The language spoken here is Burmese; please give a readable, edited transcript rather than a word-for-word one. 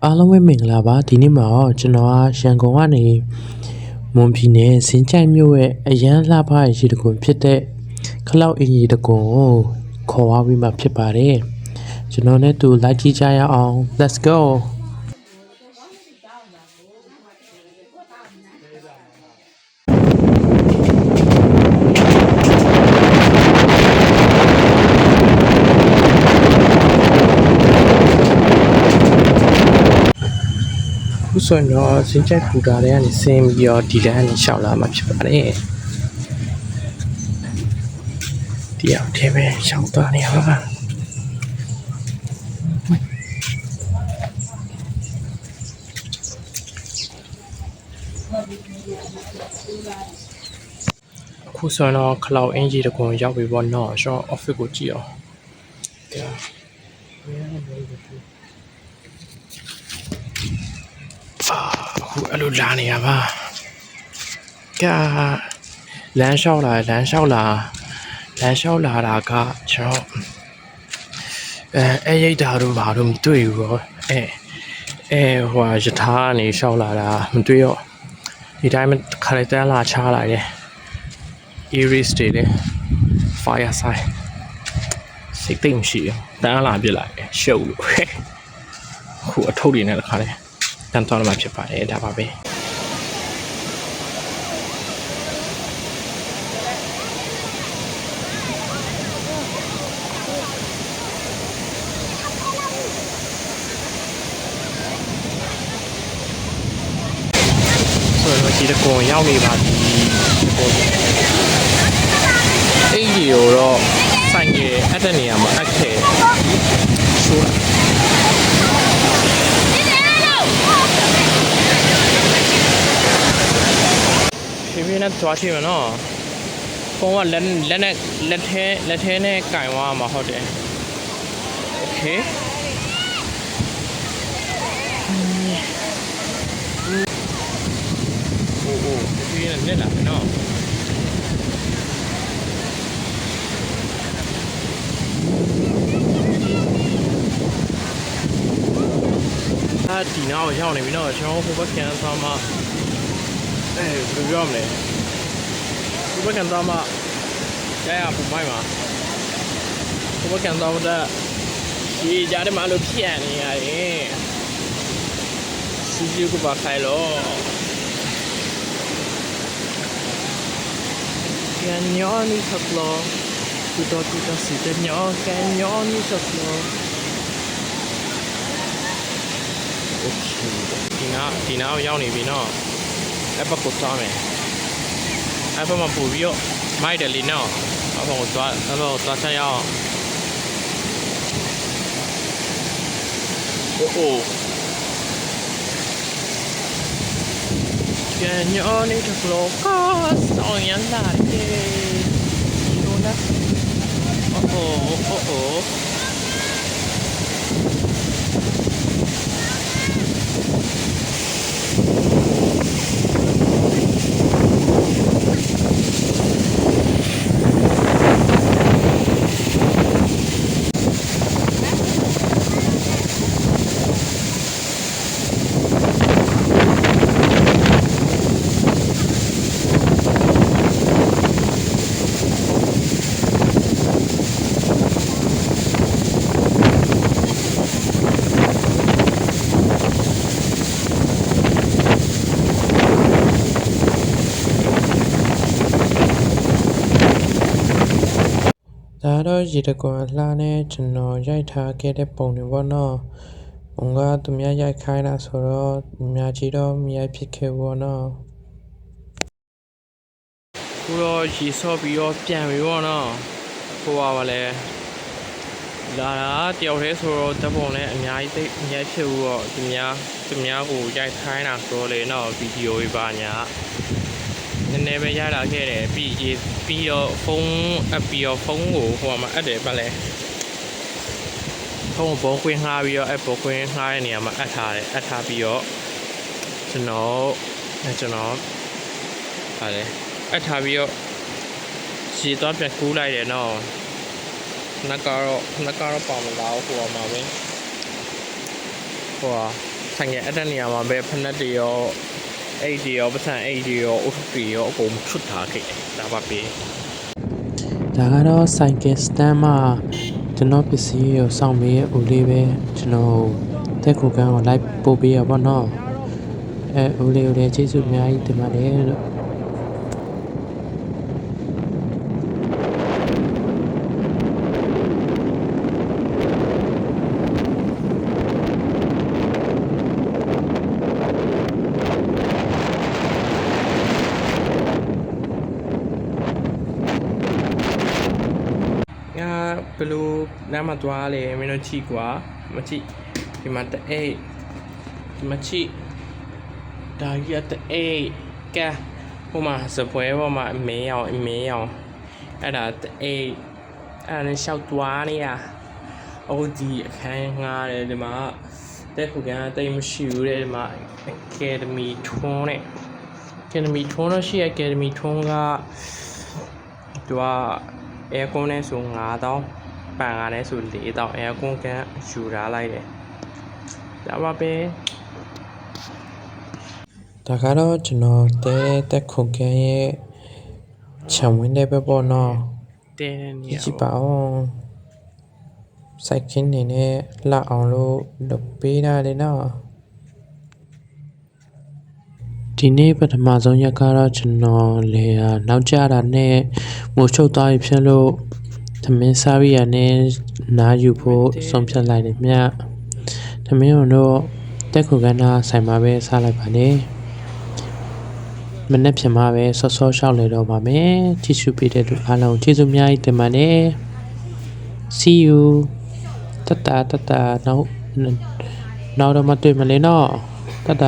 အားလုံးပဲမင်္ဂလာပါဒီနေ့မှာတော့ကျွန်တော်ကရန်ကုန်ကနေမွန်ပြည်နယ်စင်ကြိုင်မြို့ရဲ့အရန်လှပရဲ့ရေတံခွန်ဖြစ်တဲ့ခလောက်အင်ရေတံခွန်ကိုခေါ်ဝါပြီးမှဖြစ်ပါတယ်ကျွန်တော်နဲ့တူလိုက်ကြည့်ကြရအောင် let's go ခုဆိုရင်တော့စင်ကြိုင်ပူတာတွေကနေဆင်းပြီးတော့ဒီလမ်းကနေရှောက်လာမှဖြစ်ပါတယ်ဒီအောင်ထဲပဲရှောက်သွားနေရပါခုဆိုရင်တော့ခလောက်အင်ကြီးတကွန်ရောက်ပြီပေါ့နော်ကျွန်တော် office ကိုကြည့်အောင်အခုအဲ့လိုလာနေရပါကလမ်းလျှောက်လာတာကကျွန်တော်အဲ့ရိတ်တာတို့ဘာလို့မတွေ့ဘူးရောဟိုရထားကနေလျှောက်လာတာမတွေ့ရောဒီတိုင်းခါလိုက်တန်းလာချလာတယ် Iris တွေလေ Fireside စိတ်သိမ့်မရှိဘူးတန်းလာပြစ်လိုက်ရှုပ်လို့ခုအထုပ်တွေနဲ့တခါလေတန်းသွားလာမှဖြစ်ပါတယ်ဒါပါပဲဆိုတော့ဒီတကွန်ရောက်နေပါပြီအဲ့ဒီတော့ဆိုင်ငယ်အဲ့တဲ့နေရာမှာအက်ခဲဆိုးဖြည်းဖြည်းနဲ့သွားချင်မနော်ပုံကလက်ထဲနဲ့ကင်သွားမှာဟုတ်တယ်โอเคโอ้ဖြည်းဖြည်းနဲ့လက်လာမယ်နော်ဒီနားကိုရောက်နေပြီနော်ကျွန်တော်ဟိုဘက်ကန်သွားမှဘယ်လိုပြောမလဲဟိုဘက်ကန်သွားမှရပူမိုက်မှာဟိုဘက်ကန်သွားမှဒီကြားထဲမှာလို့ဖြစ်နေရတယ်စီစီကိုပါခိုင်လို့ကန်ညောနီထပ်လို့တူတော့စီတဲ့ညောကန်ညောနီထပ်လို့โอเคဒီနားကိုရောက်နေပြီနော်အဲ့ဘက်ကိုသွားမယ်အဲ့ဘက်မှာပူပြီးတော့မိုက်တယ်လीနော်အဲ့ဘက်ကိုသွားချက်ရအောင်โอ้ကန်ညောနေတကလောကဆောင်ရလာတယ်ဒီလိုလားโอ้ဒါတော့ရေတကွန်အလှနဲ့ကျွန်တော်ရိုက်ထားခဲ့တဲ့ပုံတွေပေါ့နော်။ပုံကသူများရိုက်ခိုင်းတာဆိုတော့အများကြီးတော့မရိုက်ဖြစ်ခဲ့ဘူးပေါ့နော်။ခုတော့ရေဆော့ပြီးတော့ပြန်ပြီပေါ့နော်။ဟိုပါလဲ။လာတာတယောက်တည်းဆိုတော့တပ်ပုံလည်းအများကြီးသိအများဖြစ်ဘူးတော့သူများကိုရိုက်ခိုင်းတာဆိုလေနော်ဗီဒီယိုတွေပါညာ။နည်းနည်းပဲရလာခဲ့တယ်ပြီးတော့ဖုန်းအပ်ပြီးတော့ဖုန်းကိုဟိုမှာအပ်တယ်ပါလဲဖုန်းကိုဘောခွင်းငှားပြီးတော့ဘောခွင်းငှားတဲ့နေရာမှာအပ်ထားပြီးတော့ကျွန်တော်ပါလဲအပ်ထားပြီးတော့ရေသွားပြန်ကူးလိုက်တယ်နော်နက်ကတော့ပါမလာဘူးဟိုမှာပဲဟို ဆိုင်ရဲ့အတက်နေရာမှာပဲဖနက်တွေရောအိတ်တွေရောပစံအိတ်တွေရောအုပ်တွေရောအကုန်ထွတ်ထားခဲ့ဒါပါပဲဒါကတော့ဆိုင်ကစတန်မှာကျွန်တော်ပစ္စည်းရောစောင့်ပေးရဲ့ဦးလေးပဲကျွန်တော်တက်ခုကန်ကိုလိုက်ပို့ပေးရပါတော့ဦးလေးကျေးဇူးအများကြီးတင်ပါတယ်လို့ဘယ်လိုလမ်းမှာသွားလဲမင်းတို့ကြည့်ကွာမကြည့်ဒီမှာတအိတ်ဒီမှာကြည့်ဒါကြီးတအိတ်ကဲဟိုမှာစပွဲပေါ်မှာအမင်းရောင်အဲ့ဒါတအိတ်အဲ့ဒါနဲ့ရှောက်သွားနေရအိုဒီအခန်းငှားတယ်ဒီမှာတက်ခုကန်တိတ်မရှိဘူးတဲ့ဒီမှာ Academy ထွန်းနဲ့ Academy ထွန်းလို့ရှိရ Academy ထွန်းကသူကaircon နဲ့ဆို9000ပန်ကနဲ့ဆို4000 aircon ကယူထားလိုက်တယ်ဒါပါပဲဒါကတော့ကျွန်တော်တက်ခုကန်ရဲ့ခြံဝင်းတဲ့ပဲပေါ့နော်တဲနေရကြည့်ပါဦးစိုက်ခင်းနေနဲ့လှအောင်လို့လုပ်ပေးတာလေနော်ဒီနေ့ပထမဆုံးရက်ကတော့ကျွန်တော်လေနောက်ကျတာနဲ့မိုးချုပ်သွားပြီဖြစ်လို့သမင်းစားပြီးရနဲ့နားယူဖို့ဆုံးဖြတ်လိုက်တယ်မြတ်သမင်းတို့တက်ခုကနာဆိုင်မှာပဲစားလိုက်ပါလေမနေ့ပြန်မှာပဲဆော့ဆော့ရှောက်လေတော့ပါမယ်ကြည့်ရှုပေးတဲ့လူအားလုံးကျေးဇူးအများကြီးတင်ပါတယ် see you တတနောက်တော့မတွေ့မလဲနော်တတ